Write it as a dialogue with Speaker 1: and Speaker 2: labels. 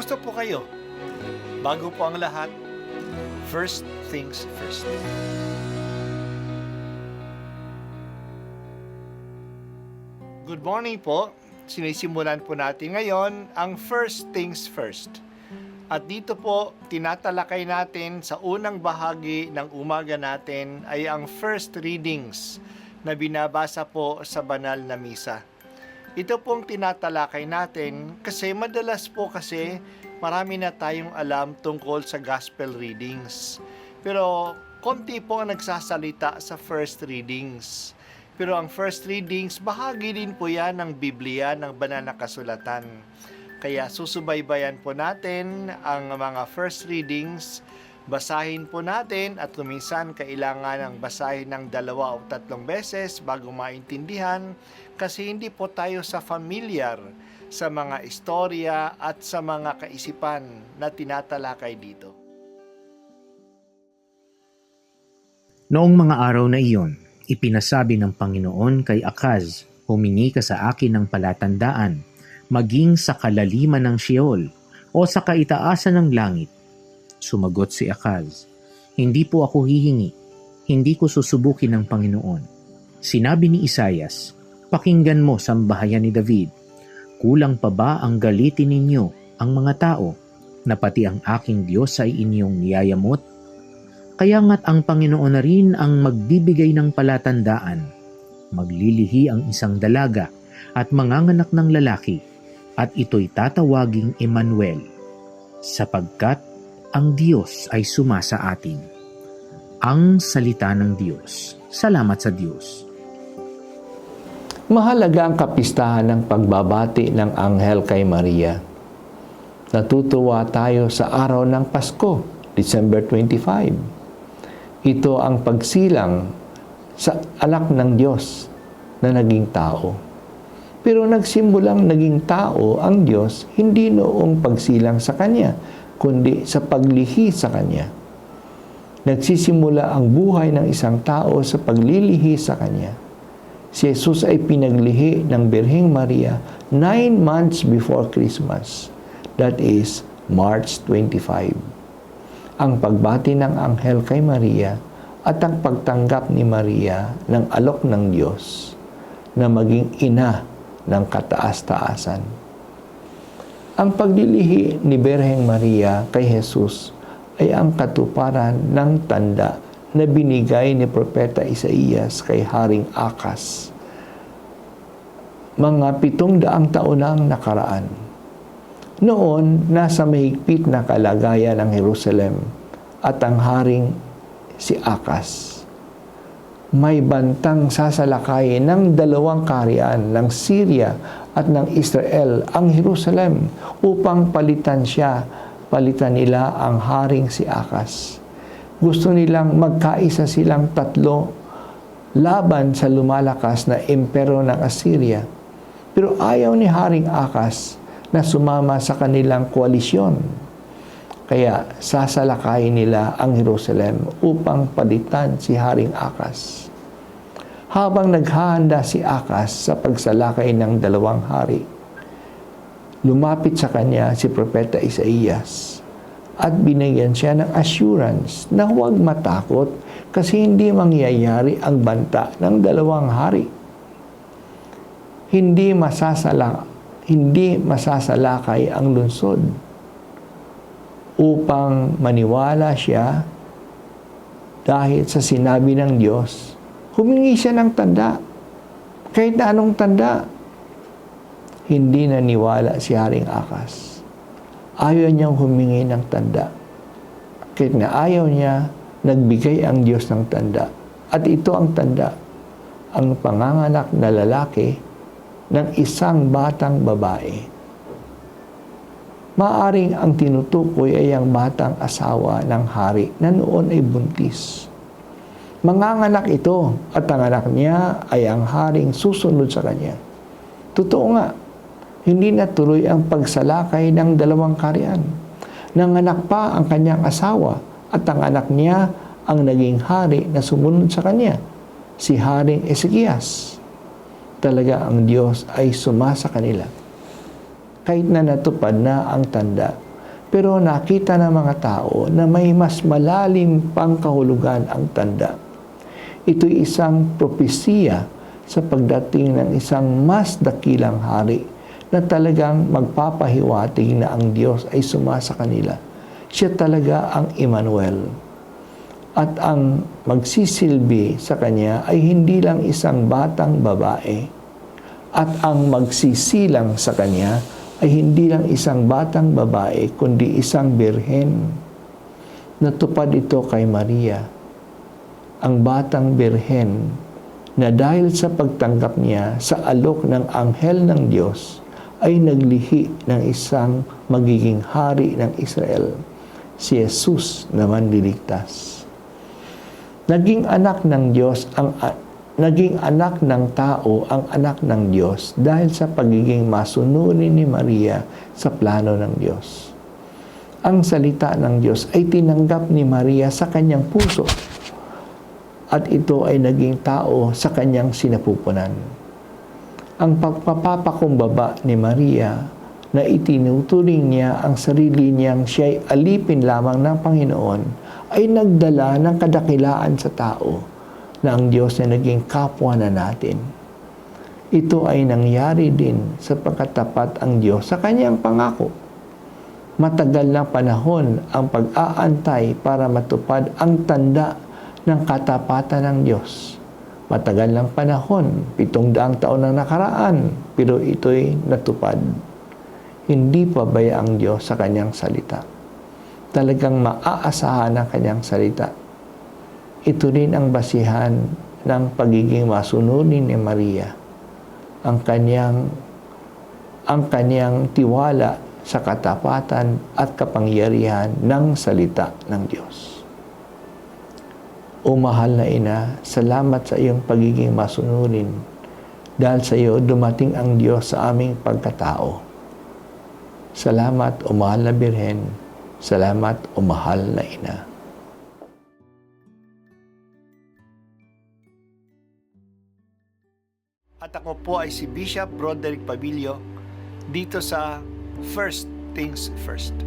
Speaker 1: Kumusta po kayo? Bago po ang lahat, first things first. Good morning po. Sinisimulan po natin ngayon ang first things first. At dito po, tinatalakay natin sa unang bahagi ng umaga natin ay ang first readings na binabasa po sa banal na misa. Ito pong tinatalakay natin kasi madalas po kasi marami na tayong alam tungkol sa gospel readings. Pero konti po ang nagsasalita sa first readings. Pero ang first readings, bahagi din po yan ng Biblia, ng banal na kasulatan. Kaya susubaybayan po natin ang mga first readings, basahin po natin at kuminsan kailangan ng basahin ng 2 o 3 beses bago maintindihan kasi hindi po tayo familiar sa mga istorya at sa mga kaisipan na tinatalakay dito.
Speaker 2: Noong mga araw na iyon, ipinasabi ng Panginoon kay Akaz, "Humingi ka sa akin ng palatandaan, maging sa kalaliman ng Sheol o sa kaitaasan ng langit." Sumagot si Akaz, "Hindi po ako hihingi, hindi ko susubukin ng Panginoon." Sinabi ni Isaias, "Pakinggan mo, sambahayan ni David, kulang pa ba ang galitin ninyo ang mga tao, na pati ang aking Diyos ay inyong niyayamot? Kaya nga't ang Panginoon na rin ang magbibigay ng palatandaan. Maglilihi ang isang dalaga at manganganak ng lalaki, at ito'y tatawaging Emmanuel, sapagkat ang Diyos ay sumasa atin." Ang salita ng Diyos. Salamat sa Diyos.
Speaker 3: Mahalaga ang kapistahan ng pagbabati ng anghel kay Maria. Natutuwa tayo sa araw ng Pasko, December 25. Ito ang pagsilang sa anak ng Diyos na naging tao. Pero nagsimulang naging tao ang Diyos hindi noong pagsilang sa Kanya, kundi sa paglihi sa Kanya. Nagsisimula ang buhay ng isang tao sa paglilihi sa Kanya. Si Jesus ay pinaglihi ng Birheng Maria 9 months before Christmas. That is March 25. Ang pagbati ng anghel kay Maria at ang pagtanggap ni Maria ng alok ng Diyos na maging ina ng kataas-taasan. Ang paglilihi ni Birheng Maria kay Jesus ay ang katuparan ng tanda na binigay ni Propeta Isaías kay Haring Akaz. Mga 700 taon na ang nakaraan. Noon, nasa mahigpit na kalagayan ng Jerusalem at ang haring si Akaz. May bantang sasalakayin ng 2 kaharian ng Syria at ng Israel ang Jerusalem upang palitan nila ang haring si Akaz. Gusto nilang magkaisa silang 3 laban sa lumalakas na impero ng Assyria. Pero ayaw ni Haring Akaz na sumama sa kanilang koalisyon. Kaya sasalakayin nila ang Jerusalem upang palitan si Haring Akaz. Habang naghahanda si Akaz sa pagsalakay ng 2 hari, lumapit sa kanya si Propeta Isaías at binigyan siya ng assurance na huwag matakot kasi hindi mangyayari ang banta ng 2 hari. Hindi masasalakay ang lungsod. Upang maniwala siya dahil sa sinabi ng Diyos, humingi siya ng tanda. Kahit na anong tanda, hindi naniwala si Haring Akaz. Ayaw niyang humingi ng tanda. Kahit na ayaw niya, nagbigay ang Diyos ng tanda. At ito ang tanda, ang panganganak na lalaki ng isang batang babae. Maaring ang tinutukoy ay ang batang asawa ng hari na noon ay buntis. Manganganak ito at ang anak niya ay ang haring susunod sa kanya. Totoo nga, hindi natuloy ang pagsalakay ng 2 kaharian. Nanganak pa ang kanyang asawa at ang anak niya ang naging hari na sumunod sa kanya, si Haring Ezekias. Talaga ang Diyos ay sumasa kanila. Kahit na natupad na ang tanda, Pero nakita ng mga tao na may mas malalim pang kahulugan ang tanda. Ito'y isang propesiya sa pagdating ng isang mas dakilang hari na talagang magpapahiwatig na ang Diyos ay sumasa kanila. Siya talaga ang Emmanuel. At ang magsisilbi sa kanya ay hindi lang isang batang babae. At ang magsisilang sa kanya ay hindi lang isang batang babae, kundi isang birhen. Natupad ito kay Maria, ang batang birhen, na dahil sa pagtanggap niya sa alok ng anghel ng Diyos, ay naglihi ng isang magiging hari ng Israel, si Jesus na manliligtas. Naging anak ng Diyos naging anak ng tao ang anak ng Diyos dahil sa pagiging masunurin ni Maria sa plano ng Diyos. Ang salita ng Diyos ay tinanggap ni Maria sa kanyang puso at ito ay naging tao sa kanyang sinapupunan. Ang pagpapakumbaba ni Maria na itinuturing niya ang sarili niyang siya'y alipin lamang ng Panginoon ay nagdala ng kadakilaan sa tao na ang Diyos na naging kapwa na natin. Ito ay nangyari din sa pagkatapat ang Diyos sa kanyang pangako. Matagal na panahon ang pag-aantay para matupad ang tanda ng katapatan ng Diyos. Matagal ng panahon, 700 taon na nakaraan, pero ito'y natupad. Hindi pabaya ang Diyos sa kanyang salita. Talagang maaasahan ang kanyang salita. Ito rin ang basihan ng pagiging masunurin ni Maria. Ang kanyang tiwala sa katapatan at kapangyarihan ng salita ng Diyos. O mahal na ina, salamat sa iyong pagiging masunurin. Dahil sa iyo dumating ang Diyos sa aming pagkatao. Salamat o mahal na Birhen. Salamat o mahal na ina.
Speaker 1: At ako po ay si Bishop Broderick Pabilio dito sa First Things First.